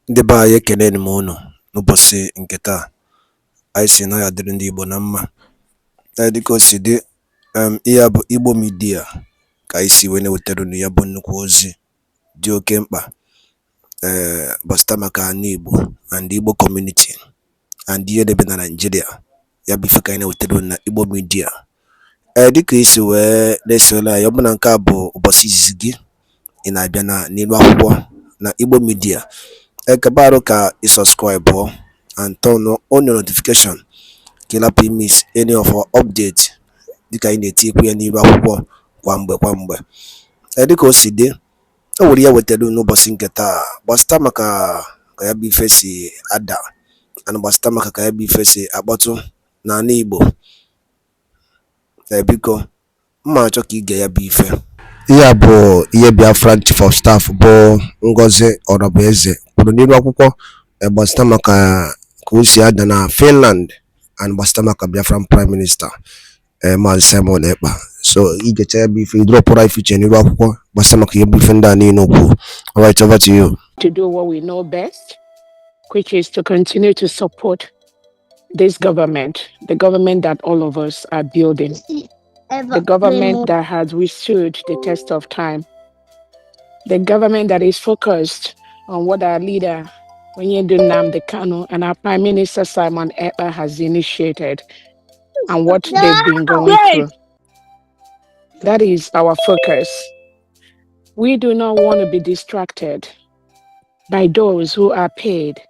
Ndị be anyị ekeleni m unu n'ụbọchị nke taa. Anyị sị na ya dịrị ndị Igbo na mma. Dịka o si dị, ihe a bụ Igbo Media ka anyị si wee na-ewetara unu ya bụ nnukwu ozi dị oke mkpa gbasara maka ana Igbo and Igbo community and ihe debe na Nigeria. Ya bụ ife ka anyị na-ewetara unu na Igbo Media. Dịka isi wee na-esonye anyị, ọ bụ na nke a bụ ụbọchị izizi gị ị na-abịa n'ilu akwụkwọ na Igbo Media, Ekpa ka you subscribe and turn on your notification ka ị lapụ miss any of our update dịka anyị na-etikwu ya n'ilu akwụkwọ kwa mgbe. Dịka o si dị, o nwere ya wetara n'ụbọchị nke taa gbasara maka ka ya bụ ife si ada and gbasara maka ka ya bụ ife si akpọtụ n'ala Igbo. Biko mma achọ ka ige ya bụ ife. Ihe bụ ihe BIAFRA Chief of Staff bụ Ngozi Orabueze kwuru n'ilu akwụkwọ gbasara maka ka o si ada na Finland and gbasara maka Biafran Prime Minister Maazị Simon Ekpa. So igecha ya bụ ife idropụra ife iche n'ilu akwụkwọ gbasara maka ihe bụ ife ndị a niile okwu. All right, over to you. To do what we know best, which is to continue to support this government, the government that all of us are building, the government that has withstood the test of time, the government that is focused on what our leader, NNAMDI and our Prime Minister Simon Ekpa has initiated and what they've been going through. That is our focus. We do not want to be distracted by those who are paid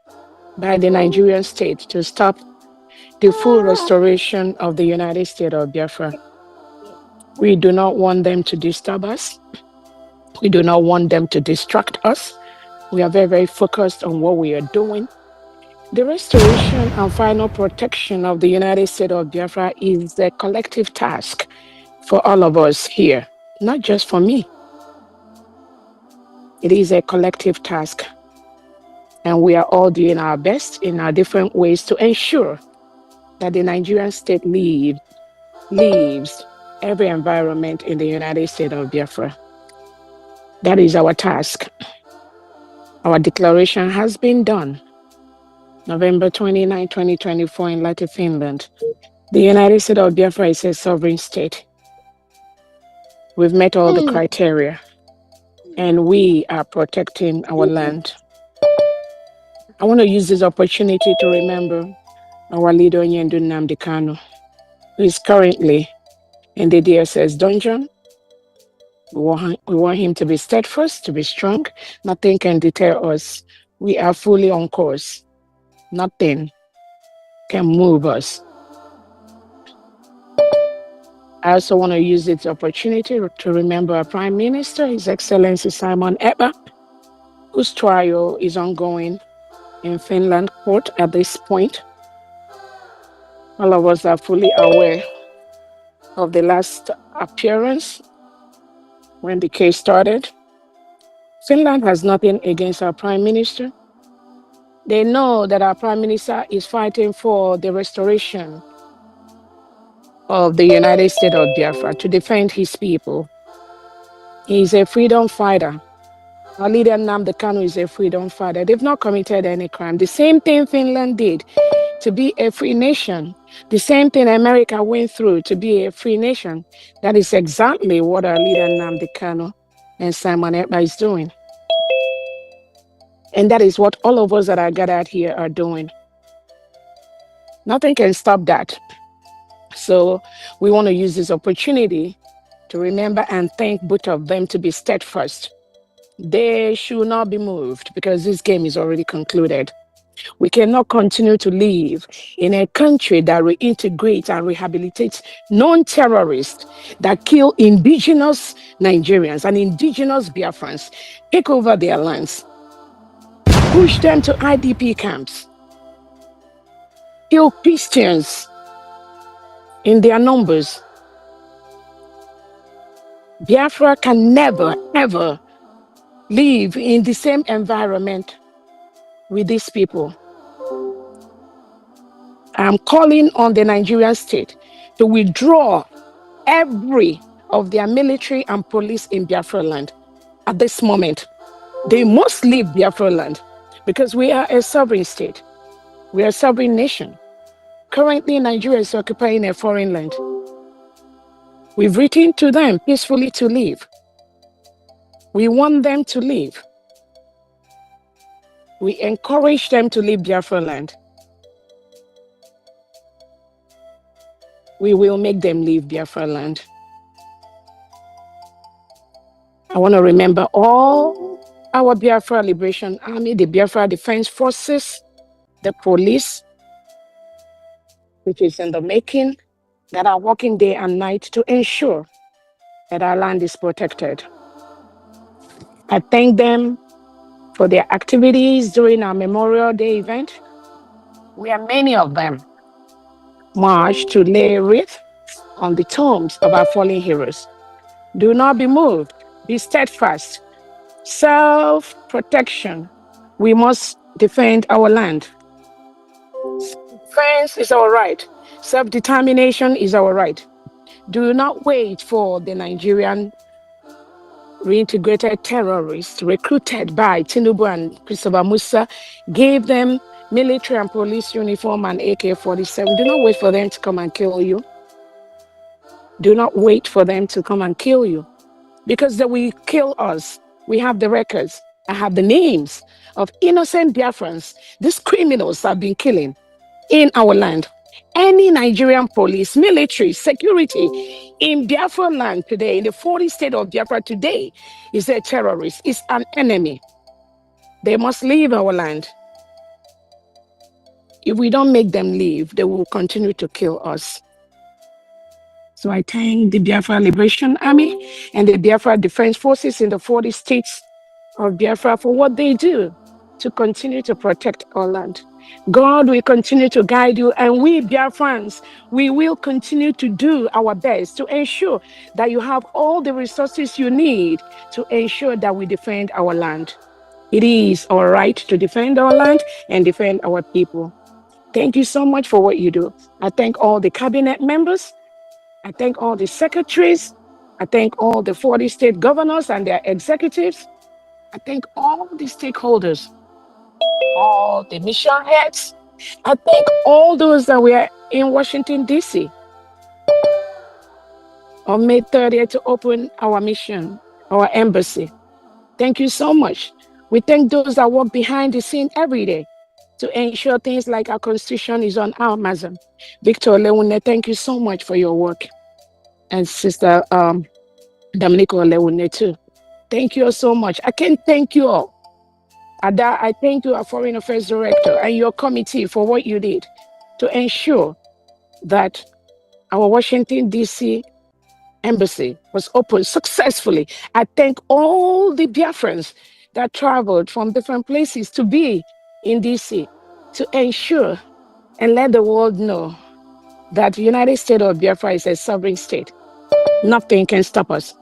by the Nigerian state to stop the full restoration of the United States of Biafra. We do not want them to disturb us. We do not want them to distract us. We are very, very focused on what we are doing. The restoration and final protection of the United States of Biafra is a collective task for all of us here, not just for me. It is a collective task. And we are all doing our best in our different ways to ensure that the Nigerian state leaves every environment in the United States of Biafra. That is our task. Our declaration has been done. November 29, 2024 in Lati, Finland. The United States of Biafra is a sovereign state. We've met all the criteria and we are protecting our land. I want to use this opportunity to remember our leader, NNAMDI, who is currently in the DSS dungeon. We want him to be steadfast, to be strong. Nothing can deter us. We are fully on course. Nothing can move us. I also want to use this opportunity to remember our Prime Minister, His Excellency Simon Ekpa, whose trial is ongoing in Finland court at this point. All of us are fully aware of the last appearance when the case started. Finland has nothing against our Prime Minister. They know that our Prime Minister is fighting for the restoration of the United States of Biafra to defend his people. He's a freedom fighter. Our leader NNAMDI is a freedom fighter. They've not committed any crime. The same thing Finland did to be a free nation. The same thing America went through to be a free nation. That is exactly what our leader NNAMDI and Simon Ekpa is doing. And that is what all of us that are gathered here are doing. Nothing can stop that. So we want to use this opportunity to remember and thank both of them to be steadfast. They should not be moved because this game is already concluded. We cannot continue to live in a country that reintegrates and rehabilitates non-terrorists that kill indigenous Nigerians and indigenous Biafrans, take over their lands, push them to IDP camps, kill Christians in their numbers. Biafra can never, ever live in the same environment with these people. I'm calling on the Nigerian state to withdraw every of their military and police in Biafra land at this moment. They must leave Biafra land because we are a sovereign state. We are a sovereign nation. Currently, Nigeria is occupying a foreign land. We've written to them peacefully to leave. We want them to leave. We encourage them to leave Biafra land. We will make them leave Biafra land. I want to remember all our Biafra Liberation Army, the Biafra Defense Forces, the police, which is in the making, that are working day and night to ensure that our land is protected. I thank them for their activities during our Memorial Day event, where many of them marched to lay wreath on the tombs of our fallen heroes. Do not be moved. Be steadfast. Self-protection. We must defend our land. Defense is our right. Self-determination is our right. Do not wait for the Nigerian reintegrated terrorists recruited by Tinubu and Christopher Musa, gave them military and police uniform and AK-47. Do not wait for them to come and kill you. Do not wait for them to come and kill you, because they will kill us. We have the records. I have the names of innocent Biafrans. These criminals have been killing in our land. Any Nigerian police, military, security in Biafra land today, in the 40 state of Biafra today, is a terrorist, is an enemy. They must leave our land. If we don't make them leave, they will continue to kill us. So I thank the Biafra Liberation Army and the Biafra Defense Forces in the 40 states of Biafra for what they do to continue to protect our land. God will continue to guide you, and we Biafrans, we will continue to do our best to ensure that you have all the resources you need to ensure that we defend our land. It is our right to defend our land and defend our people. Thank you so much for what you do. I thank all the cabinet members. I thank all the secretaries. I thank all the 40 state governors and their executives. I thank all the stakeholders, all the mission heads. I thank all those that were in Washington, D.C. on May 30th to open our mission, our embassy. Thank you so much. We thank those that work behind the scene every day to ensure things like our constitution is on Amazon. Victor Lewune, thank you so much for your work. And Sister Dominico Lewune too. Thank you all so much. I can't thank you all. Ada, I thank you, our Foreign Affairs Director, and your committee for what you did to ensure that our Washington, D.C. embassy was opened successfully. I thank all the Biafrans that traveled from different places to be in D.C. to ensure and let the world know that the United States of Biafra is a sovereign state. Nothing can stop us.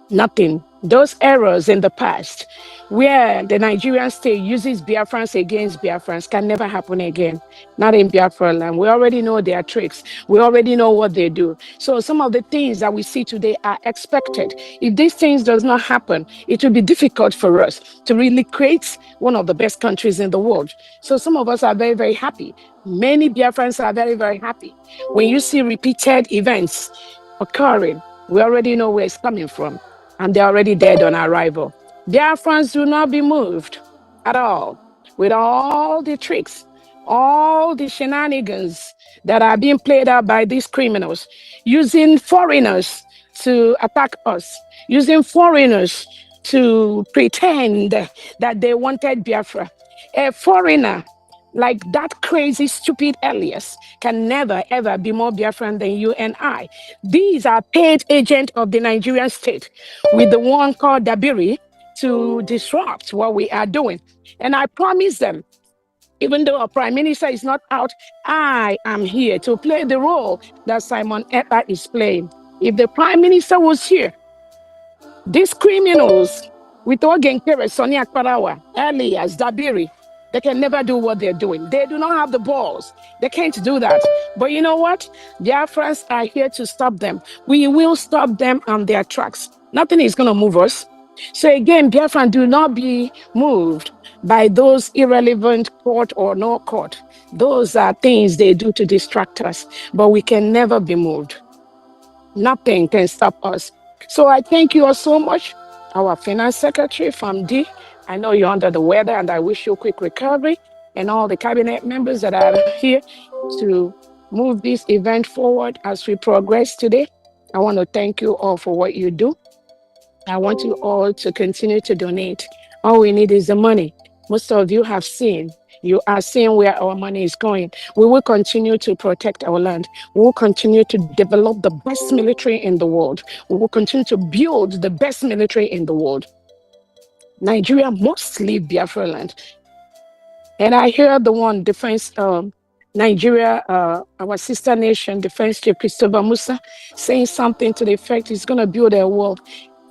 Nothing. Those errors in the past where the Nigerian state uses Biafrans against Biafrans can never happen again. Not in Biafra land. We already know their tricks. We already know what they do. So some of the things that we see today are expected. If these things does not happen, it will be difficult for us to really create one of the best countries in the world. So some of us are very, very happy. Many Biafrans are very, very happy. When you see repeated events occurring, we already know where it's coming from. And they're already dead on arrival. Biafrans do not be moved at all. With all the tricks, all the shenanigans that are being played out by these criminals, using foreigners to attack us, using foreigners to pretend that they wanted Biafra. A foreigner like that crazy, stupid Elias can never, ever be more Biafran than you and I. These are paid agents of the Nigerian state with the one called Dabiri to disrupt what we are doing. And I promise them, even though our prime minister is not out, I am here to play the role that Simon Ekpa is playing. If the prime minister was here, these criminals with Ogenkere, Sonia Karawa, Elias, Dabiri, they can never do what they're doing. They do not have the balls. They can't do that. But you know what? Biafrans are here to stop them. We will stop them on their tracks. Nothing is going to move us. So again, Biafran, do not be moved by those irrelevant court or no court. Those are things they do to distract us, but we can never be moved. Nothing can stop us. So I thank you all so much. Our Finance Secretary, FAMD, I know you're under the weather and I wish you a quick recovery, and all the cabinet members that are here to move this event forward as we progress today. I want to thank you all for what you do. I want you all to continue to donate. All we need is the money. Most of you have seen. You are seeing where our money is going. We will continue to protect our land. We will continue to develop the best military in the world. We will continue to build the best military in the world. Nigeria must leave Biafra land. And I hear the one defense, Nigeria, our sister nation, Defense Chief Christopher Musa, saying something to the effect he's going to build a wall.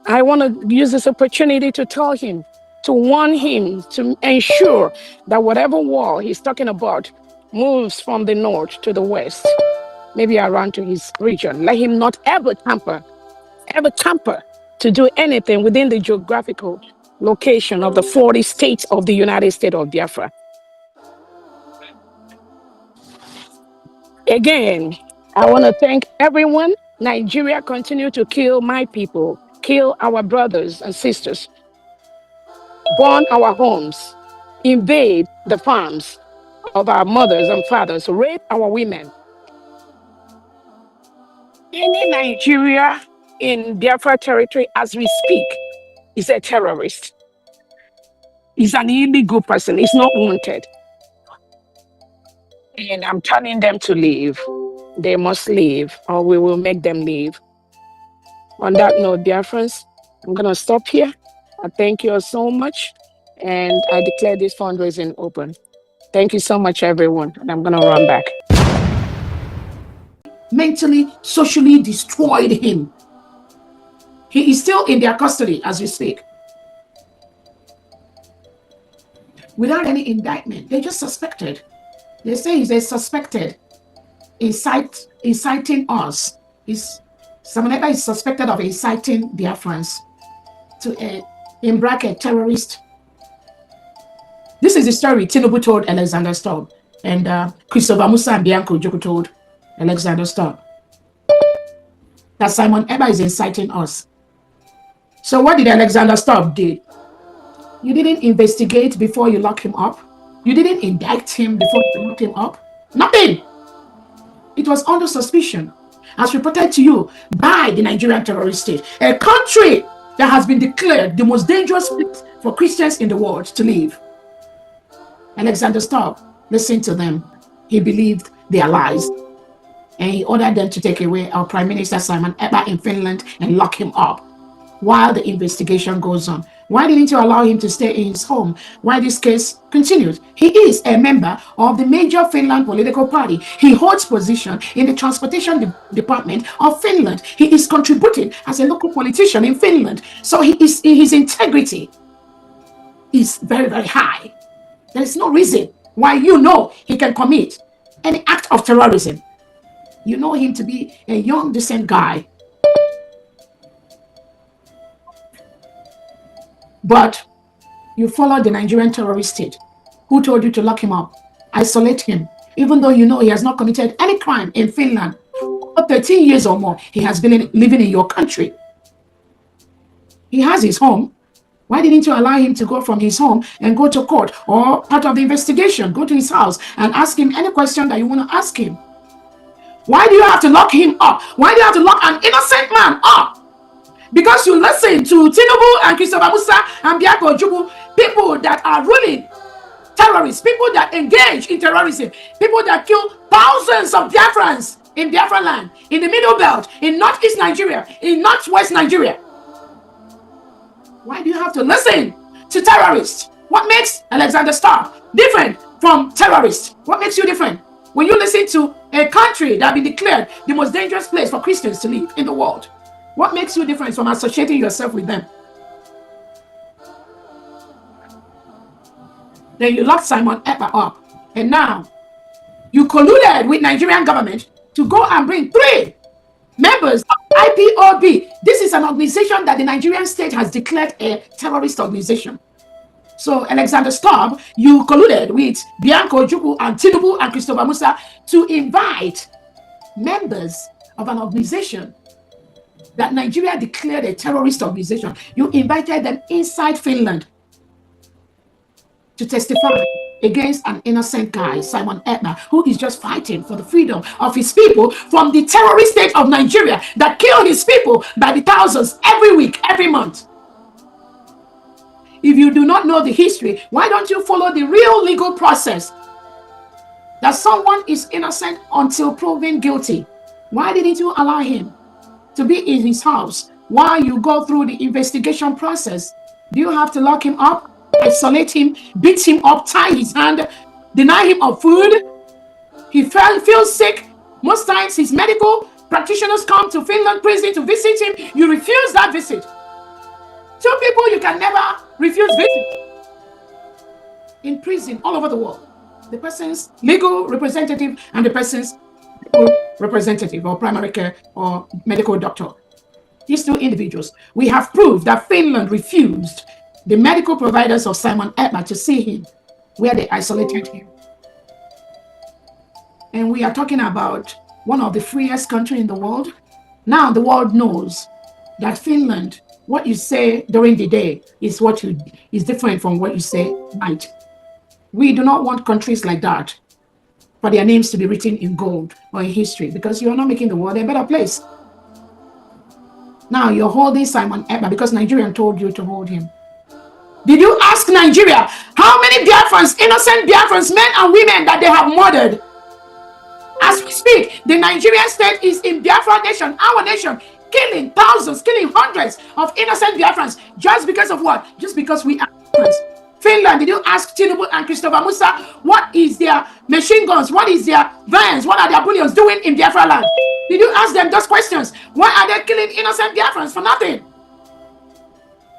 I want to use this opportunity to tell him, to warn him, to ensure that whatever wall he's talking about moves from the north to the west, maybe around to his region. Let him not ever tamper to do anything within the geographical location of the 40 states of the United States of Biafra. Again, I want to thank everyone. Nigeria continue to kill my people, kill our brothers and sisters, burn our homes, invade the farms of our mothers and fathers, rape our women. Any Nigeria in Biafra territory as we speak is a terrorist. Is an illegal person. Is not wanted. And I'm telling them to leave. They must leave, or we will make them leave. On that note, Biafrans, I'm going to stop here. I thank you all so much. And I declare this fundraising open. Thank you so much, everyone. And I'm going to run back. Mentally, socially destroyed him. He is still in their custody as we speak. Without any indictment. They just suspected. They say he's a suspected inciting us. Samaneba is suspected of inciting Biafrans to a, in bracket, terrorist. This is the story Tinubu told Alexander Stubb, and Christopher Musa and Bianco Ojukwu told Alexander Stubb that Simon Ekpa is inciting us. So what did Alexander Stubb do? You didn't investigate before you lock him up. You didn't indict him before you locked him up. Nothing. It was under suspicion, as reported to you by the Nigerian terrorist state, a country that has been declared the most dangerous place for Christians in the world to live. Alexander Stubb listened to them. He believed their lies. And he ordered them to take away our Prime Minister Simon Ekpa in Finland and lock him up while the investigation goes on. Why didn't you allow him to stay in his home while this case continues? He is a member of the major Finland political party. He holds position in the transportation department of Finland. He is contributing as a local politician in Finland. So his integrity is very, very high. There's no reason why he can commit any act of terrorism. You know him to be a young, decent guy. But you follow the Nigerian terrorist state. Who told you to lock him up? Isolate him. Even though you know he has not committed any crime in Finland. For 13 years or more, he has been living in your country. He has his home. Why didn't you allow him to go from his home and go to court or part of the investigation? Go to his house and ask him any question that you want to ask him. Why do you have to lock him up? Why do you have to lock an innocent man up? Because you listen to Tinubu and Christopher Musa and Bianco Ojukwu, people that are ruling terrorists, people that engage in terrorism, people that kill thousands of Biafrans in Biafra land, in the Middle Belt, in Northeast Nigeria, in Northwest Nigeria. Why do you have to listen to terrorists? What makes Alexander Stubb different from terrorists? What makes you different? When you listen to a country that has been declared the most dangerous place for Christians to live in the world, what makes you different from associating yourself with them? Then you locked Simon Ekpa up. And now you colluded with Nigerian government to go and bring 3 members of IPOB. This is an organization that the Nigerian state has declared a terrorist organization. So Alexander Stubb, you colluded with Bianco Ojukwu and Tinubu and Christopher Musa to invite members of an organization that Nigeria declared a terrorist organization. You invited them inside Finland to testify against an innocent guy, Simon Ekpa, who is just fighting for the freedom of his people from the terrorist state of Nigeria that kill his people by the thousands every week, every month. If you do not know the history, why don't you follow the real legal process? That someone is innocent until proven guilty. Why didn't you allow him to be in his house while you go through the investigation process? Do you have to lock him up, isolate him, beat him up, tie his hand, deny him of food? He feels sick. Most times his medical practitioners come to Finland prison to visit him. You refuse that visit. Two people you can never refuse visit in prison all over the world. The person's legal representative and the person's representative or primary care or medical doctor. These two individuals, we have proved that Finland refused the medical providers of Simon Ekpa to see him, where they isolated him. And we are talking about one of the freest countries in the world. Now the world knows that Finland, what you say during the day is is different from what you say at night. We do not want countries like that for their names to be written in gold or in history, because you are not making the world a better place. Now you're holding Simon Ekpa because Nigerian told you to hold him. Did you ask Nigeria how many Biafrans, innocent Biafrans, men and women that they have murdered? As we speak, the Nigerian state is in Biafra nation, our nation, killing thousands, killing hundreds of innocent Biafrans. Just because of what? Just because we are Biafrans. Finland, did you ask Tinubu and Christopher Musa what is their machine guns, what is their vans, what are their bullions doing in Biafra land? Did you ask them those questions? Why are they killing innocent Biafrans for nothing?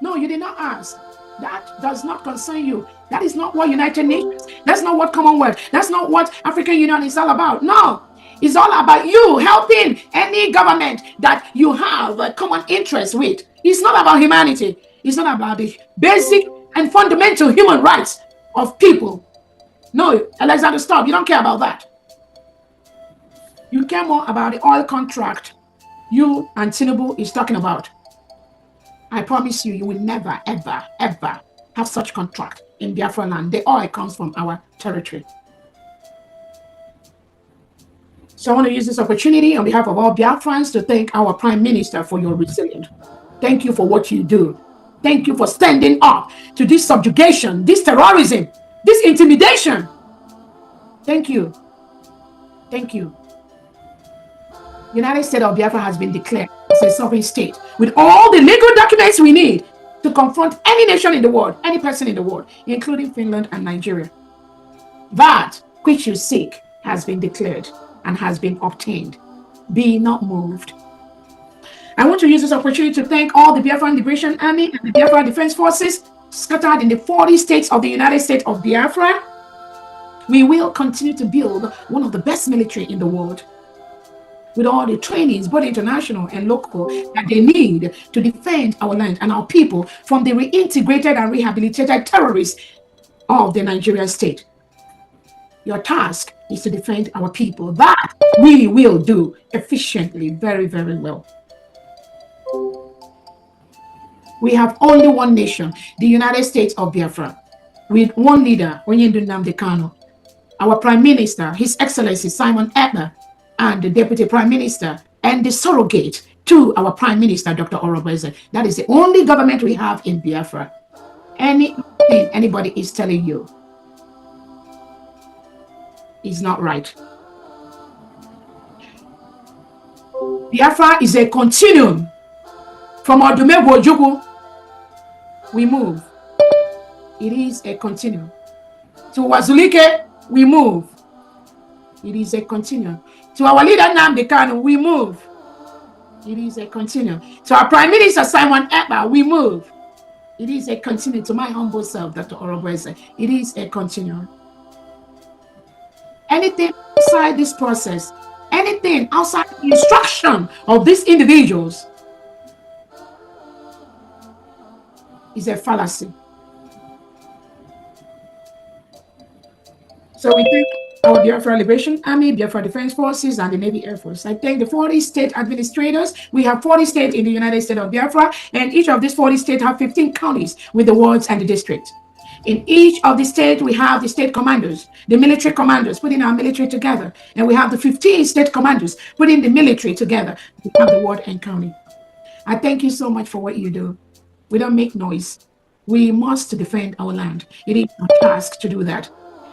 No, you did not ask. That does not concern you. That is not what United Nations, that's not what Commonwealth, that's not what African Union is all about. No, it's all about you helping any government that you have a common interest with. It's not about humanity. It's not about the basic and fundamental human rights of people. No, Alexander, stop. You don't care about that. You care more about the oil contract you and Tinubu is talking about. I promise you, you will never, ever, ever have such contract in Biafra land. The oil comes from our territory. So I want to use this opportunity on behalf of all Biafrans to thank our Prime Minister for your resilience. Thank you for what you do. Thank you for standing up to this subjugation, this terrorism, this intimidation. Thank you. Thank you. United States of Biafra has been declared as a sovereign state with all the legal documents we need to confront any nation in the world, any person in the world, including Finland and Nigeria. That which you seek has been declared and has been obtained. Be not moved. I want to use this opportunity to thank all the Biafran Liberation Army and the Biafra Defense Forces scattered in the 40 states of the United States of Biafra. We will continue to build one of the best military in the world, with all the trainings, both international and local, that they need to defend our land and our people from the reintegrated and rehabilitated terrorists of the Nigerian state. Your task is to defend our people. That we will do efficiently, very, very well. We have only one nation, the United States of Biafra, with one leader, NNAMDI, our Prime Minister, His Excellency Simon Ekpa, and the Deputy Prime Minister, and the surrogate to our Prime Minister, Dr. Orobeze. That is the only government we have in Biafra. Anything anybody is telling you is not right. Biafra is a continuum. From Odumegwu Ojukwu, we move. It is a continuum. To Wazulike, we move. It is a continuum. To our leader NNAMDI, we move. It is a continuum. To our Prime Minister Simon Ekpa, we move. It is a continuum. To my humble self, Dr. Orobeze, it is a continuum. Anything outside this process, anything outside instruction of these individuals is a fallacy. So we thank our Biafra Liberation Army, Biafra Defense Forces, and the Navy Air Force. I thank the 40 state administrators. We have 40 states in the United States of Biafra, and each of these 40 states have 15 counties with the wards and the districts. In each of the states, we have the state commanders, the military commanders, putting our military together. And we have the 15 state commanders, putting the military together. We have the ward and county. I thank you so much for what you do. We don't make noise. We must defend our land. It is our task to do that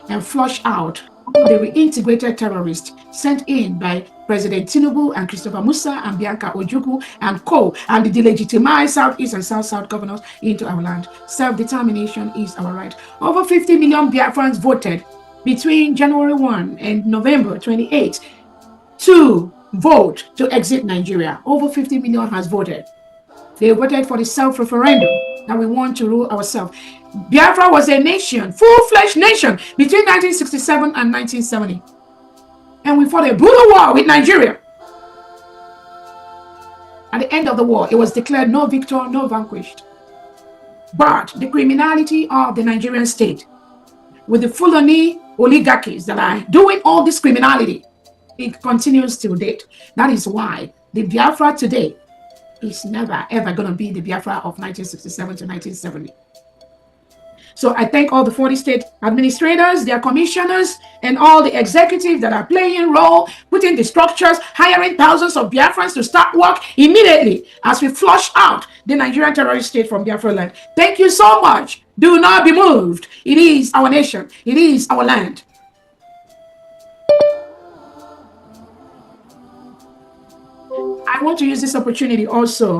and flush out all the reintegrated terrorists sent in by President Tinubu and Christopher Musa and Bianca Ojukwu and co. and the delegitimized Southeast and South governors into our land. Self-determination is our right. Over 50 million Biafrans voted between January 1 and November 28 to vote to exit Nigeria. Over 50 million has voted. They voted for the self-referendum that we want to rule ourselves. Biafra was a nation, full-fledged nation, between 1967 and 1970. And we fought a brutal war with Nigeria. At the end of the war, it was declared no victor, no vanquished. But the criminality of the Nigerian state, with the Fulani oligarchies that are doing all this criminality, it continues till date. That is why the Biafra today is never, ever going to be the Biafra of 1967 to 1970. So I thank all the 40 state administrators, their commissioners, and all the executives that are playing role, putting the structures, hiring thousands of Biafrans to start work immediately as we flush out the Nigerian terrorist state from Biafra land. Thank you so much. Do not be moved. It is our nation. It is our land. I want to use this opportunity also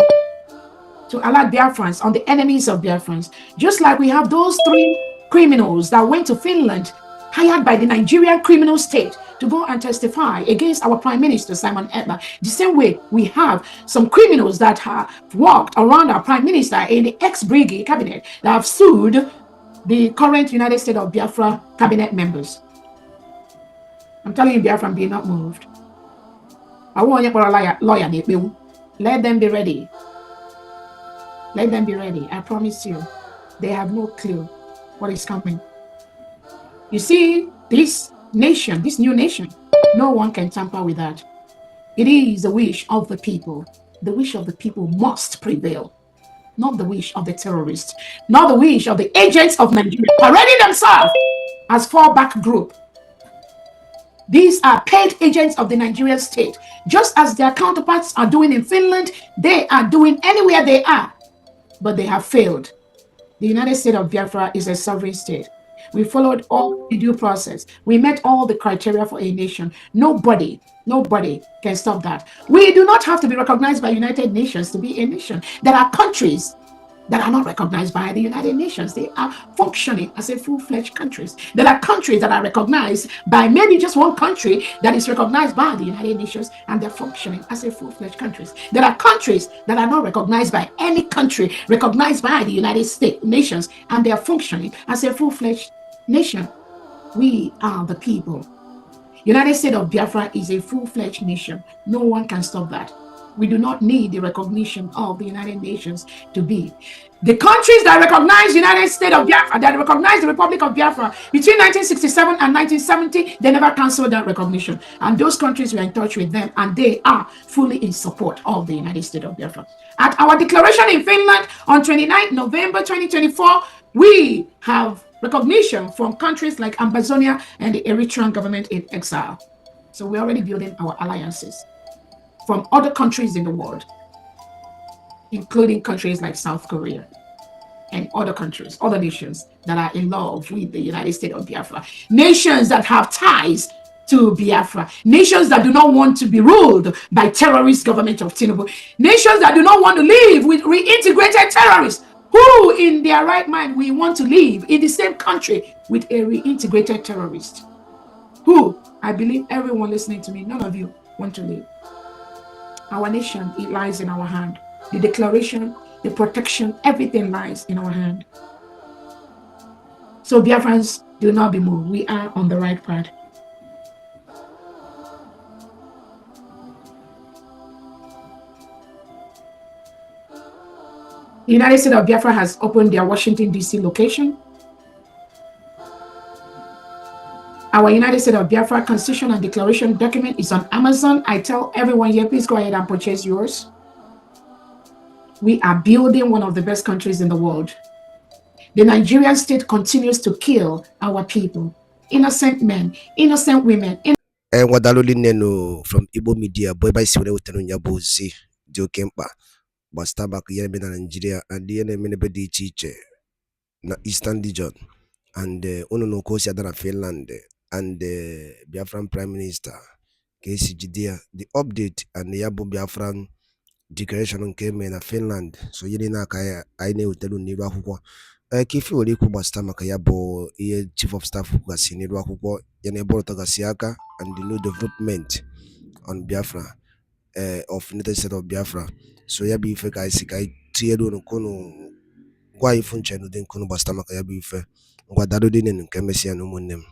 to alert Biafrans on the enemies of Biafrans. Just like we have those 3 criminals that went to Finland, hired by the Nigerian criminal state to go and testify against our Prime Minister, Simon Ekpa. The same way we have some criminals that have walked around our Prime Minister in the ex-Brigade cabinet that have sued the current United States of Biafra cabinet members. I'm telling you, Biafran, be not moved. I want you for a lawyer. Let them be ready. Let them be ready. I promise you, they have no clue what is coming. You see, this nation, this new nation, no one can tamper with that. It is the wish of the people. The wish of the people must prevail, not the wish of the terrorists, not the wish of the agents of Nigeria, parading themselves as fallback group. These are paid agents of the Nigerian state. Just as their counterparts are doing in Finland, they are doing anywhere they are. But they have failed. The United States of Biafra is a sovereign state. We followed all the due process. We met all the criteria for a nation. Nobody can stop that. We do not have to be recognized by United Nations to be a nation. There are countries that are not recognized by the United Nations. They are functioning as a full-fledged countries. There are countries that are recognized by maybe just one country that is recognized by the United Nations, and they're functioning as a full-fledged countries. There are countries that are not recognized by any country recognized by the United States nations, and they are functioning as a full-fledged nation. We are the people. United States of Biafra is a full-fledged nation. No one can stop that. We do not need the recognition of the United Nations to be. The countries that recognize the United States of Biafra, that recognize the Republic of Biafra between 1967 and 1970, they never canceled that recognition. And those countries were in touch with them, and they are fully in support of the United States of Biafra. At our declaration in Finland on 29 November 2024, we have recognition from countries like Ambazonia and the Eritrean government in exile. So we're already building our alliances from other countries in the world, including countries like South Korea and other countries, other nations that are in love with the United States of Biafra, nations that have ties to Biafra, nations that do not want to be ruled by terrorist government of Tinubu, nations that do not want to live with reintegrated terrorists. Who in their right mind we want to live in the same country with a reintegrated terrorist? Who? I believe everyone listening to me, none of you want to live. Our nation, it lies in our hand. The declaration, the protection, everything lies in our hand. So Biafrans, do not be moved. We are on the right path. The United States of Biafra has opened their Washington, D.C. location. Our United States of Biafra Constitution and Declaration document is on Amazon. I tell everyone here, please go ahead and purchase yours. We are building one of the best countries in the world. The Nigerian state continues to kill our people. Innocent men, innocent women. Wadaloli neno from Igbo media, boy by Siwene Utenu Nyabuzi, Dio Kempa, Bastabak Yemen and Nigeria, and the NNAMDI teacher, na Eastern region, and Uno Kosia Dana Finland, and the Biafran Prime Minister, KCGD, the update, and the Yabu Biafran declaration came in Finland, so Yelina Kaya, I know Utelu Niba Huko. Kifi waliku basta makayabo iye chief of staff kugasi nirwa kuko yaneboro tagasiaka and the new development on Biafra of United States of Biafra. So yabi ife ka isi kai tiedo no kono kwa ifunche no den kono basta makayabi ife ngwa dado dinen kemesi anu munem.